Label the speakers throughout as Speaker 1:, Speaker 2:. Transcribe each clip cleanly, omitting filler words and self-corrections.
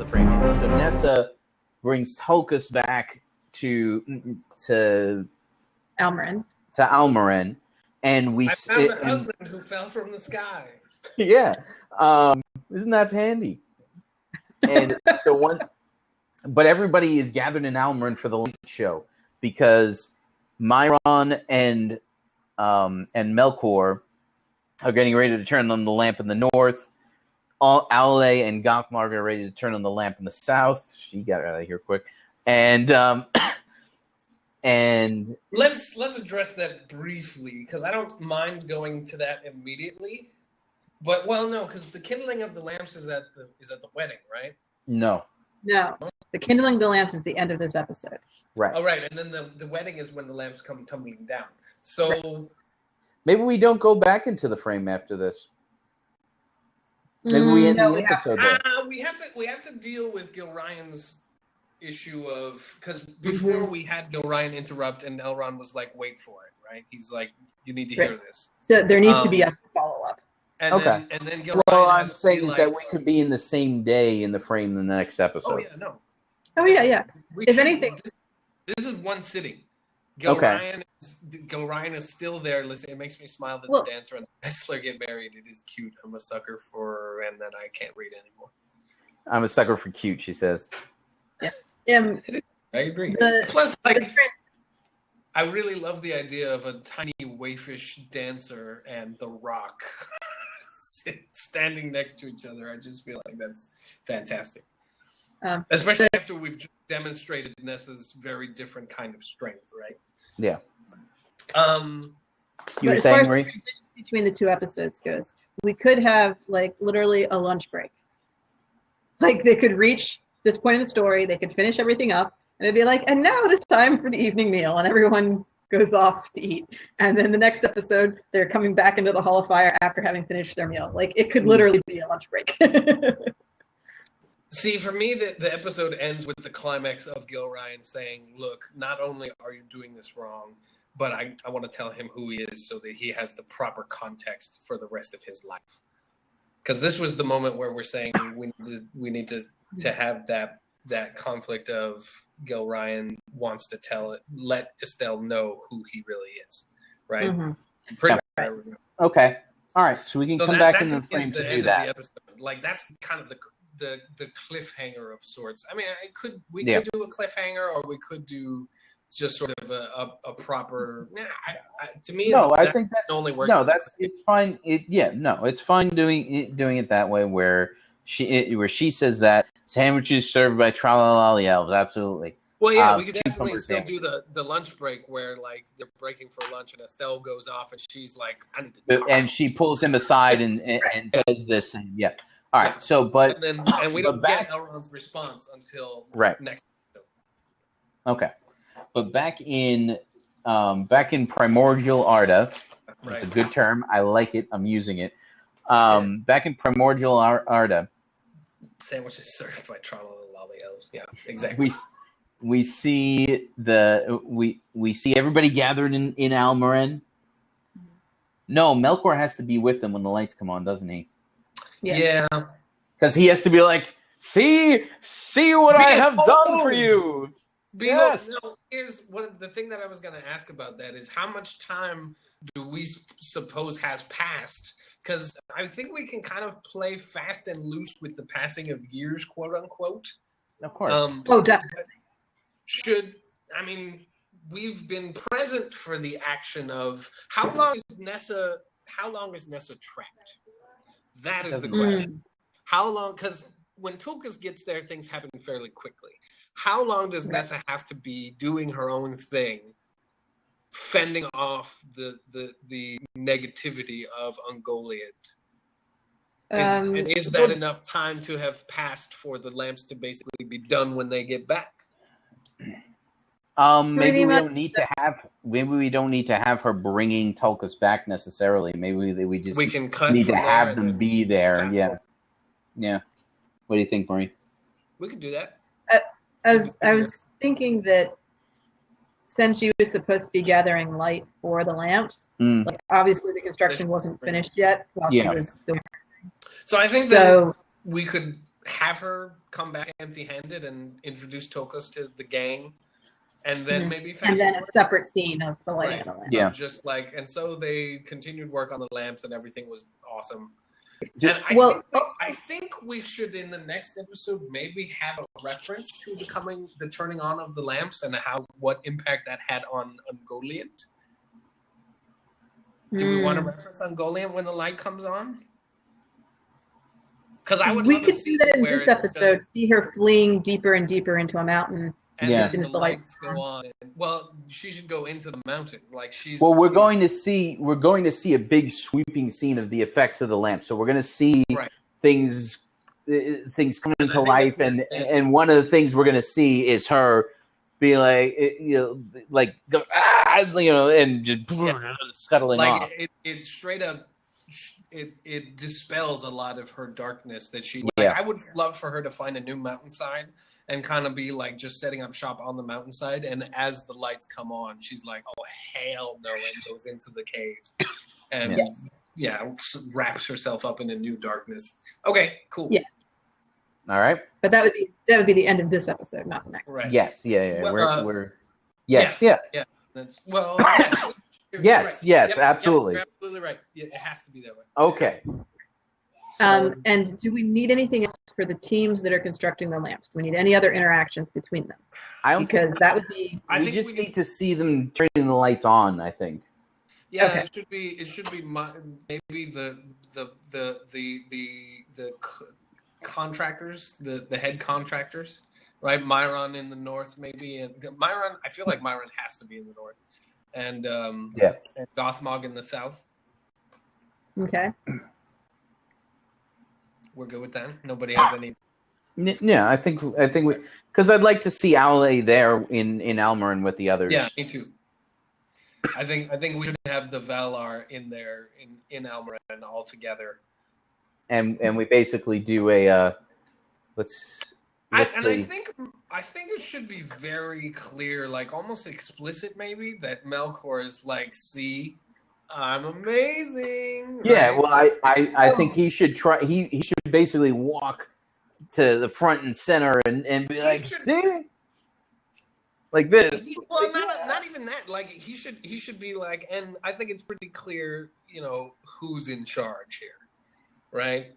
Speaker 1: the frame yet. So Nessa brings Tulkas back to
Speaker 2: Almarin,
Speaker 1: and we
Speaker 3: I found a husband who fell from the sky.
Speaker 1: Yeah, isn't that handy? And so but everybody is gathered in Almarin for the late show because Myron and Melkor are getting ready to turn on the lamp in the north. Aule and Gothmark are ready to turn on the lamp in the south. She got out of here quick. And
Speaker 3: let's address that briefly because I don't mind going to that immediately. But no, because the kindling of the lamps is at the wedding, right?
Speaker 2: No. The kindling of the lamps is the end of this episode.
Speaker 1: Right.
Speaker 3: Oh, right, and then the wedding is when the lamps come tumbling down. So
Speaker 1: right. Maybe we don't go back into the frame after this. Maybe we end the episode there.
Speaker 3: We have to deal with Gil Ryan's issue of because before we had Gil Ryan interrupt and Elrond was like, "Wait for it," right? He's like, "You need to hear this."
Speaker 2: So there needs to be a follow up.
Speaker 3: And then Gil
Speaker 1: Well,
Speaker 3: Ryan
Speaker 1: I'm saying is that we could be in the same day in the frame in the next episode.
Speaker 3: Oh yeah, no.
Speaker 2: Oh yeah. If anything,
Speaker 3: this is one sitting. Gil Ryan is still there. Listen, it makes me smile that the dancer and the wrestler get married. It is cute. I'm a sucker for, and then I can't read anymore.
Speaker 1: I'm a sucker for cute, she says.
Speaker 2: Yeah.
Speaker 3: I agree. Plus, I really love the idea of a tiny waifish dancer and The Rock standing next to each other. I just feel like that's fantastic. Especially after we've demonstrated Nessa's very different kind of strength, right?
Speaker 1: Yeah.
Speaker 2: You were saying, Marie? As far as the transition between the two episodes goes, we could have literally a lunch break. They could reach this point in the story, they could finish everything up, and it'd be like, and now it is time for the evening meal, and everyone goes off to eat. And then the next episode, they're coming back into the Hall of Fire after having finished their meal. It could literally be a lunch break.
Speaker 3: See, for me, the episode ends with the climax of Gil Ryan saying, look, not only are you doing this wrong, but I want to tell him who he is so that he has the proper context for the rest of his life. Because this was the moment where we're saying we need to have that conflict of Gil Ryan wants to let Estelle know who he really is, right? Mm-hmm. Pretty much.
Speaker 1: Okay. All right. So we can come back in the frame to do that.
Speaker 3: That's kind of the cliffhanger of sorts. I mean, we could do a cliffhanger, or we could do just sort of a proper. To me,
Speaker 1: I think that's
Speaker 3: only works.
Speaker 1: No, it's fine. It's fine doing it that way where she says that sandwiches served by Tralala elves. Absolutely.
Speaker 3: Well, yeah, we could definitely still do the lunch break where they're breaking for lunch and Estelle goes off and she's like, I need to talk.
Speaker 1: And she pulls him aside and says this. And yeah. All right. So, but
Speaker 3: and we don't get Elrond's response until next episode.
Speaker 1: Okay. But back in Primordial Arda, it's a good term. I like it. I'm using it. Back in Primordial Arda,
Speaker 3: sandwiches served by Tralala elves. Yeah, exactly.
Speaker 1: We see we see everybody gathered in Almarin. No, Melkor has to be with them when the lights come on, doesn't he?
Speaker 3: Yeah.
Speaker 1: Because he has to be like, see what I have done for you.
Speaker 3: Yes. No, here's the thing that I was going to ask about that is how much time do we suppose has passed? Because I think we can kind of play fast and loose with the passing of years, quote unquote.
Speaker 1: Of course.
Speaker 2: Definitely.
Speaker 3: We've been present for the action of how long is Nessa trapped? That is the question. How long? Because when Tulkas gets there, things happen fairly quickly. How long does Nessa have to be doing her own thing, fending off the negativity of Ungoliant? Is that enough time to have passed for the lamps to basically be done when they get back?
Speaker 1: Maybe we don't need to have her bringing Tulkas back necessarily. Maybe we just need to have them be there. Yeah. What do you think, Marie?
Speaker 3: We could do that.
Speaker 2: I was thinking that since she was supposed to be gathering light for the lamps, obviously the construction wasn't finished yet while she was doing her thing.
Speaker 3: So I think that we could have her come back empty-handed and introduce Tokas to the gang, and then maybe fast
Speaker 2: And then a
Speaker 3: forward.
Speaker 2: separate scene of the lighting of the lamp.
Speaker 1: Yeah.
Speaker 3: Just like, and so they continued work on the lamps, and everything was awesome.
Speaker 1: Yeah.
Speaker 3: And I think we should, in the next episode, maybe have a reference to the turning on of the lamps and what impact that had on Ungoliant. Do we want a reference on Ungoliant when the light comes on? Because I would.
Speaker 2: We
Speaker 3: love
Speaker 2: could
Speaker 3: to
Speaker 2: do that in this episode. See her fleeing deeper and deeper into a mountain.
Speaker 3: And
Speaker 1: Yeah.
Speaker 2: as soon as the lights
Speaker 3: go on. Well, she should go into the mountain. Like
Speaker 1: we're going to see a big sweeping scene of the effects of the lamp. So we're going to see things coming to life, and one of the things we're going to see is her be like, and just scuttling off.
Speaker 3: It straight up. It dispels a lot of her darkness that she.
Speaker 1: Yeah.
Speaker 3: I would love for her to find a new mountainside and kind of be like just setting up shop on the mountainside. And as the lights come on, she's like, "Oh hell no!" and goes into the cave, and wraps herself up in a new darkness. Okay, cool.
Speaker 2: Yeah.
Speaker 1: All right.
Speaker 2: But that would be the end of this episode, not the next.
Speaker 3: Right.
Speaker 1: Yes. Yeah.
Speaker 3: Well,
Speaker 1: we're. Yes. Yeah.
Speaker 3: That's Yeah.
Speaker 1: Yes.
Speaker 3: Right.
Speaker 1: Yes.
Speaker 3: Yep,
Speaker 1: absolutely.
Speaker 3: You're absolutely right. Yeah, it has to be that way.
Speaker 1: Okay.
Speaker 2: And do we need anything else for the teams that are constructing the lamps? Do we need any other interactions between them? Because that would be.
Speaker 1: We just need to see them turning the lights on. I think.
Speaker 3: Yeah,
Speaker 2: okay.
Speaker 3: It should be maybe the contractors, the head contractors, right? Myron in the north, maybe, and Myron. I feel like Myron has to be in the north, and and Gothmog in the south.
Speaker 2: Okay.
Speaker 3: We're good with that. Nobody has any.
Speaker 1: Yeah, I think we, because I'd like to see Ale there in Almarin with the others.
Speaker 3: Yeah, me too. I think we should have the Valar in there in Almarin all together.
Speaker 1: And we basically do a I
Speaker 3: think it should be very clear, like almost explicit, maybe, that Melkor is like, "See, I'm amazing."
Speaker 1: Yeah,
Speaker 3: right?
Speaker 1: well, I think he should try. He should basically walk to the front and center and be like, "See." Like this.
Speaker 3: Not even that. Like he should be like, and I think it's pretty clear, who's in charge here, right?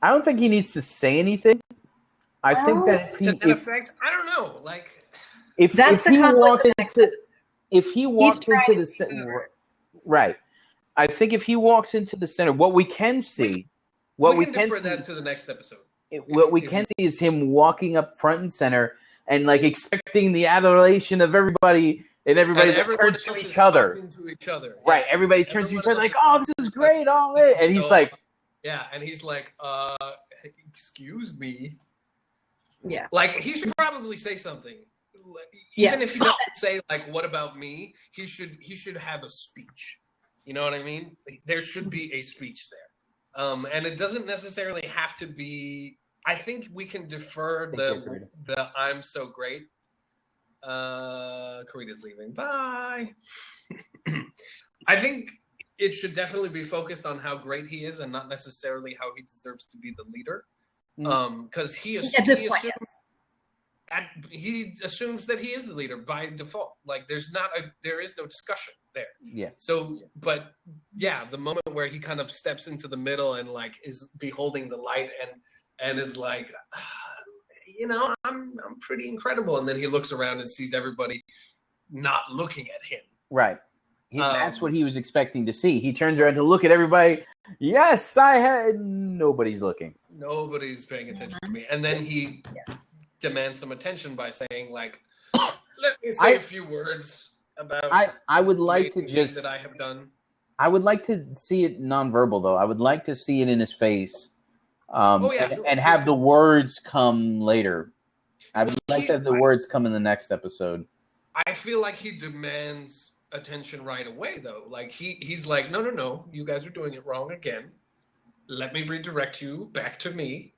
Speaker 1: I don't think he needs to say anything. I think that
Speaker 3: effect, I don't know. Like
Speaker 1: if he walks into the center, right? I think if he walks into the center, what we can see,
Speaker 3: we can defer that to the next episode.
Speaker 1: What we can see is him walking up front and center. And like expecting the adoration of everybody, and everybody turns to each other. Right, everybody turns to each other like, "Oh, this is great!" And he's like,
Speaker 3: "Excuse me."
Speaker 2: Yeah,
Speaker 3: like he should probably say something. Even if he doesn't say like, "What about me?" He should have a speech. You know what I mean? There should be a speech there, and it doesn't necessarily have to be. I think we can defer the "I'm so great." Karita's leaving. Bye. I think it should definitely be focused on how great he is, and not necessarily how he deserves to be the leader. Because he assumes that he is the leader by default. Like there is no discussion there.
Speaker 1: Yeah.
Speaker 3: So, but yeah, the moment where he kind of steps into the middle and like is beholding the light and is like, I'm pretty incredible. And then he looks around and sees everybody not looking at him.
Speaker 1: Right. That's what he was expecting to see. He turns around to look at everybody. Yes, nobody's looking.
Speaker 3: Nobody's paying attention to me. And then he demands some attention by saying, like, let me say a few words about
Speaker 1: I would like to
Speaker 3: that I have done.
Speaker 1: I would like to see it nonverbal, though. I would like to see it in his face. And have the words come later. I would like to have the words come in the next episode.
Speaker 3: I feel like he demands attention right away, though. Like he's like, no, you guys are doing it wrong again. Let me redirect you back to me.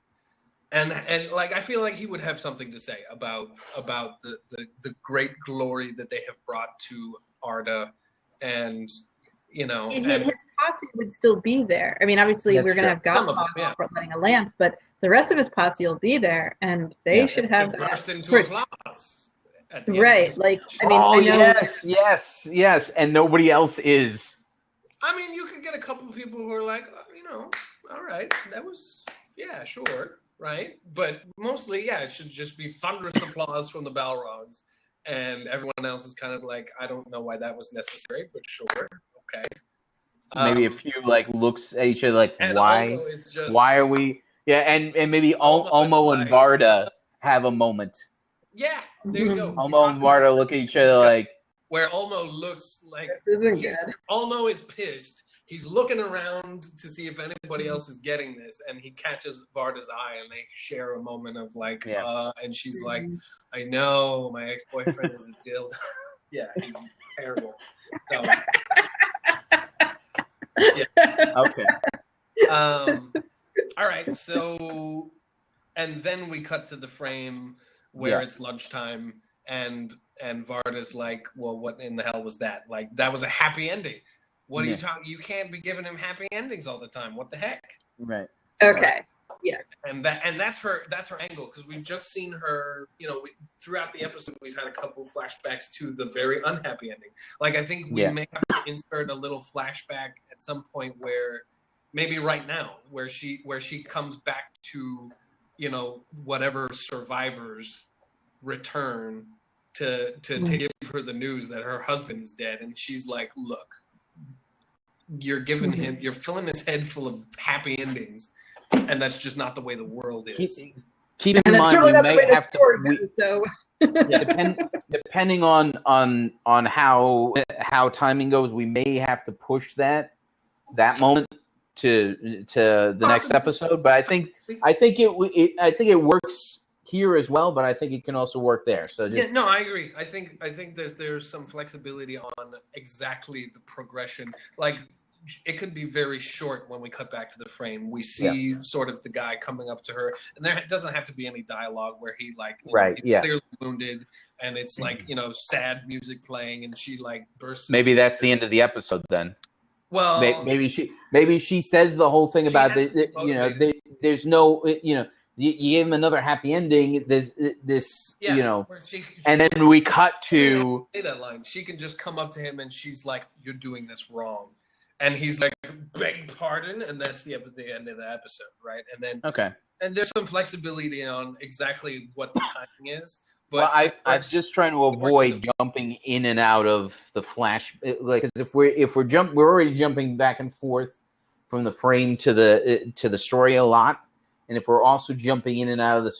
Speaker 3: And like I feel like he would have something to say about the great glory that they have brought to Arda, and
Speaker 2: his posse would still be there. I mean, obviously we're going to have Gothmog for lighting a lamp, but the rest of his posse will be there, and they should have that.
Speaker 3: Burst into applause. At the end
Speaker 2: Right,
Speaker 3: of
Speaker 2: like, I mean,
Speaker 1: Oh,
Speaker 2: I know.
Speaker 1: yes, and nobody else is.
Speaker 3: I mean, you could get a couple of people who are like, all right, that was, yeah, sure, right? But mostly, yeah, it should just be thunderous applause from the Balrogs, and everyone else is kind of like, I don't know why that was necessary, but sure, okay.
Speaker 1: Maybe a few like looks at each other like, why?
Speaker 3: Ulmo is just,
Speaker 1: why are we? Yeah, and maybe Ulmo and Varda have a moment.
Speaker 3: Yeah, there you go.
Speaker 1: Ulmo and Varda look at each other like,
Speaker 3: where Ulmo looks like
Speaker 2: Ulmo
Speaker 3: is pissed. He's looking around to see if anybody else is getting this, and he catches Varda's eye, and they share a moment of like, and she's like, I know, my ex-boyfriend is a dildo. Yeah, he's terrible. So, yeah.
Speaker 1: Okay.
Speaker 3: All right, so, and then we cut to the frame where it's lunchtime, and Varda's like, well, what in the hell was that? Like, that was a happy ending. What are you talking? You can't be giving him happy endings all the time. What the heck?
Speaker 1: Right.
Speaker 2: Okay. Yeah.
Speaker 3: And that's her angle, because we've just seen her. Throughout the episode, we've had a couple of flashbacks to the very unhappy ending. Like, I think we may have to insert a little flashback at some point where, maybe right now, where she comes back to, whatever survivors return to give her the news that her husband is dead, and she's like, look, you're giving him, you're filling his head full of happy endings, and that's just not the way the world is.
Speaker 1: Keep in mind, we may have to. Depending on how timing goes, we may have to push that moment to the next episode. But I think it works here as well. But I think it can also work there. So
Speaker 3: I agree. I think there's some flexibility on exactly the progression. Like, it could be very short when we cut back to the frame. We see sort of the guy coming up to her, and there doesn't have to be any dialogue where he he's clearly wounded, and it's like, sad music playing, and she like bursts.
Speaker 1: Maybe that's the end of the episode then.
Speaker 3: Well,
Speaker 1: maybe she says the whole thing about there's no you give him another happy ending. There's this and then we cut to
Speaker 3: say that line. She can just come up to him and she's like, "You're doing this wrong." And he's like, beg pardon, and that's the end of the episode, right? And then and there's some flexibility on exactly what the timing is. But
Speaker 1: I'm just trying to avoid jumping in and out of the flash, like, because we're already jumping back and forth from the frame to the story a lot, and if we're also jumping in and out of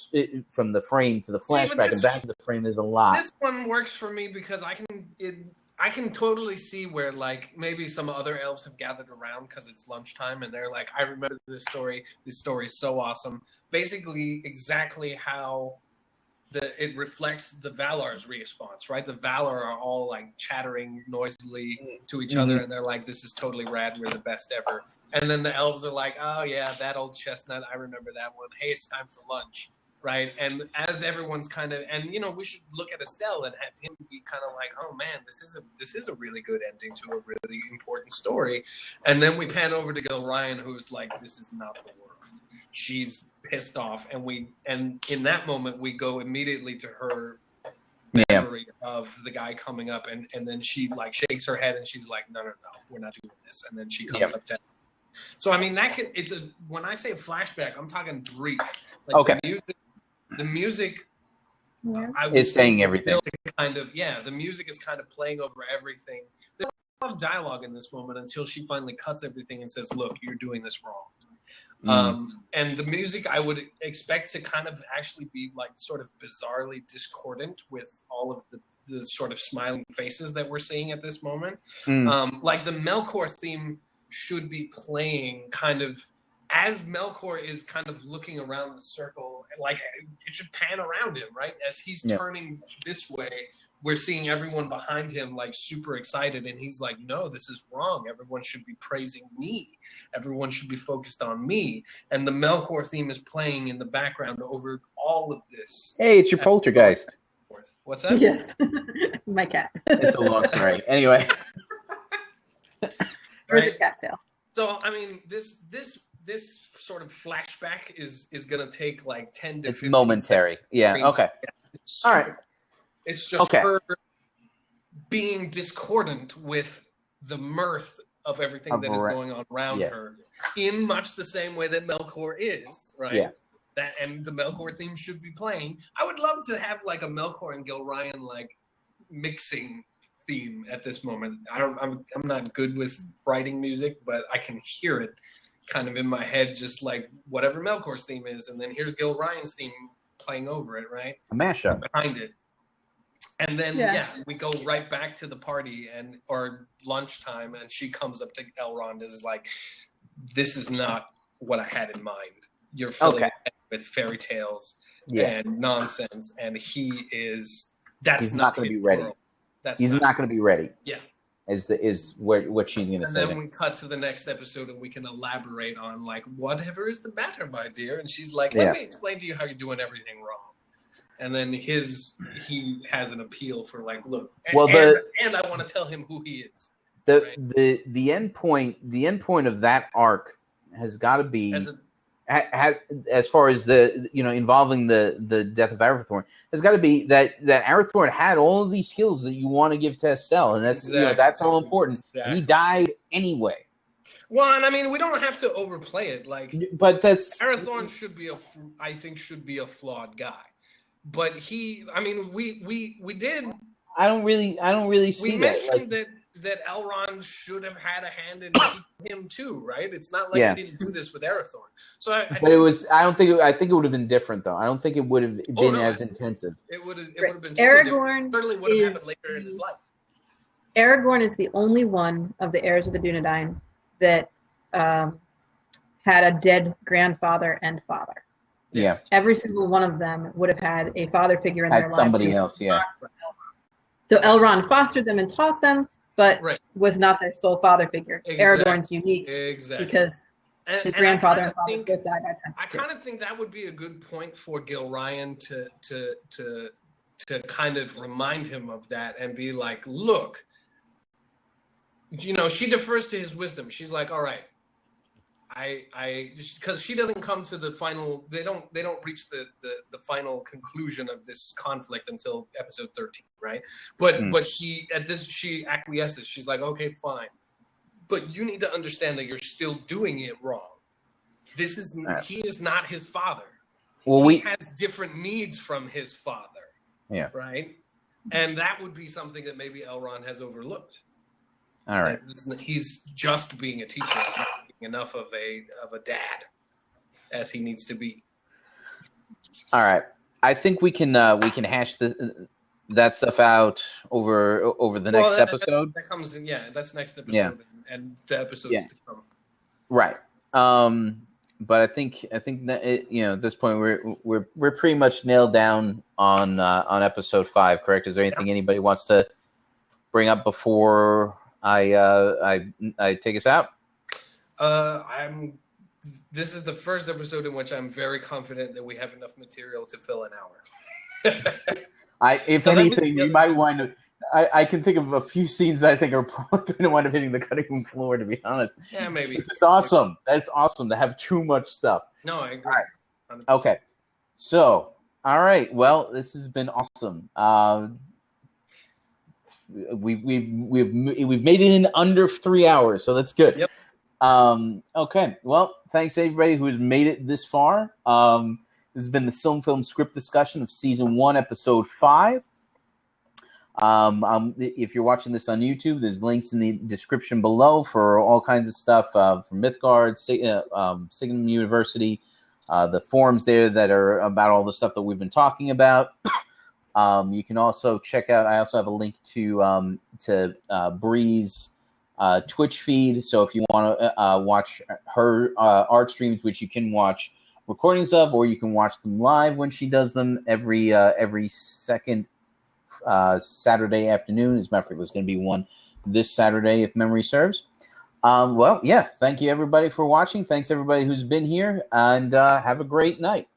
Speaker 1: from the frame to the flashback and back to the frame, there's a lot.
Speaker 3: This one works for me because I can totally see where, like, maybe some other elves have gathered around because it's lunchtime and they're like, I remember this story. This story is so awesome. Basically, exactly how it reflects the Valar's response, right? The Valar are all like chattering noisily to each other, and they're like, this is totally rad. We're the best ever. And then the elves are like, oh, yeah, that old chestnut. I remember that one. Hey, it's time for lunch. Right. And as everyone's kind of, and we should look at Estelle and have him be kind of like, oh man, this is a really good ending to a really important story. And then we pan over to Gilryan, who's like, this is not the world. She's pissed off, and in that moment we go immediately to her memory of the guy coming up, and then she like shakes her head and she's like, no, we're not doing this. And then she comes up to him. So I mean, when I say flashback, I'm talking brief. Like the music
Speaker 1: is saying everything.
Speaker 3: The music is kind of playing over everything. There's a lot of dialogue in this moment until she finally cuts everything and says, look, you're doing this wrong. And the music I would expect to kind of actually be like sort of bizarrely discordant with all of the sort of smiling faces that we're seeing at this moment. Like the Melkor theme should be playing kind of as Melkor is kind of looking around the circle, like it should pan around him, right? As he's turning this way, we're seeing everyone behind him like super excited, and he's like, no, this is wrong. Everyone should be praising me. Everyone should be focused on me. And the Melkor theme is playing in the background over all of this.
Speaker 1: Hey, it's your poltergeist.
Speaker 3: What's that?
Speaker 2: Yes. My cat.
Speaker 1: It's a long story. Anyway.
Speaker 2: There's a cat tail.
Speaker 3: So, I mean, this this sort of flashback is gonna take like 10 to
Speaker 1: It's
Speaker 3: 15
Speaker 1: momentary. Yeah.
Speaker 3: seconds.
Speaker 1: Okay.
Speaker 3: It's
Speaker 1: All right.
Speaker 3: It's just
Speaker 1: Okay.
Speaker 3: her being discordant with the mirth of everything that is going on around her, in much the same way that Melkor is, right?
Speaker 1: Yeah.
Speaker 3: That and the Melkor theme should be playing. I would love to have like a Melkor and Gil Ryan like mixing theme at this moment. I'm not good with writing music, but I can hear it kind of in my head, just like whatever Melkor's theme is, and then here's Gil Ryan's theme playing over it, right?
Speaker 1: A mashup
Speaker 3: behind it. And then we go right back to the party or lunchtime, and she comes up to Elrond and is like, "This is not what I had in mind. You're filling it with fairy tales and nonsense, and he's not going to be
Speaker 1: ready. He's not going to be ready."
Speaker 3: Yeah,
Speaker 1: is what she's going to say.
Speaker 3: And then we cut to the next episode, and we can elaborate on like, whatever is the matter, my dear. And she's like, "Let me explain to you how you're doing everything wrong." And then he has an appeal for like, look, and I want to tell him who he is.
Speaker 1: The end point of that arc has got to be as far as the involving the death of Arathorn, has got to be that Arathorn had all of these skills that you want to give to Estelle, and that's that's all important. Exactly. He died anyway.
Speaker 3: Well, and I mean, we don't have to overplay it, like,
Speaker 1: but
Speaker 3: Arathorn should be a flawed guy. But we did.
Speaker 1: I don't really see that.
Speaker 3: We mentioned that Elrond should have had a hand in keeping him too, right? It's not like he didn't do this with Arathorn. So, I think it would have been different, though. I don't think it would have been as intensive. It would have been
Speaker 2: Aragorn.
Speaker 3: Certainly would have happened later in his life.
Speaker 2: Aragorn is the only one of the heirs of the Dunedain that had a dead grandfather and father.
Speaker 1: Yeah.
Speaker 2: Every single one of them would have had a father figure in their lives.
Speaker 1: Somebody else, yeah.
Speaker 2: So Elrond fostered them and taught them, but was not their sole father figure. Exactly. Aragorn's unique because his grandfather and father both died at
Speaker 3: I kind of think that would be a good point for Gil Ryan to kind of remind him of that and be like, look, she defers to his wisdom. She's like, all right, because she doesn't come to the final. They don't reach the final conclusion of this conflict until episode 13, right? But she acquiesces. She's like, okay, fine, but you need to understand that you're still doing it wrong. He is not his father. Well, he has different needs from his father.
Speaker 1: Yeah.
Speaker 3: Right. And that would be something that maybe Elrond has overlooked.
Speaker 1: All right.
Speaker 3: He's just being a teacher. Not enough of a dad as he needs to be.
Speaker 1: All right, I think we can hash that stuff out over the next episode.
Speaker 3: That comes in, that's next episode, and the episodes to come.
Speaker 1: Right. But I think that at this point we're pretty much nailed down on episode 5. Correct? Is there anything anybody wants to bring up before I take us out?
Speaker 3: This is the first episode in which I'm very confident that we have enough material to fill an hour.
Speaker 1: If anything, you might wind up. I can think of a few scenes that I think are probably going to wind up hitting the cutting room floor. To be honest,
Speaker 3: yeah, maybe.
Speaker 1: It's just awesome. That's awesome to have too much stuff.
Speaker 3: No, I agree.
Speaker 1: All right. Okay. So, all right. Well, this has been awesome. We've made it in under 3 hours, so that's good.
Speaker 3: Yep.
Speaker 1: Okay. Well, thanks to everybody who has made it this far. This has been the SilmFilm script discussion of season 1, episode 5. If you're watching this on YouTube, there's links in the description below for all kinds of stuff from Mythgard, Signum University, the forums there that are about all the stuff that we've been talking about. You can also check out. I also have a link to Bree's Twitch feed. So if you want to watch her art streams, which you can watch recordings of, or you can watch them live when she does them every second Saturday afternoon. As a matter of fact, there's going to be one this Saturday if memory serves. Thank you everybody for watching. Thanks everybody who's been here, and have a great night.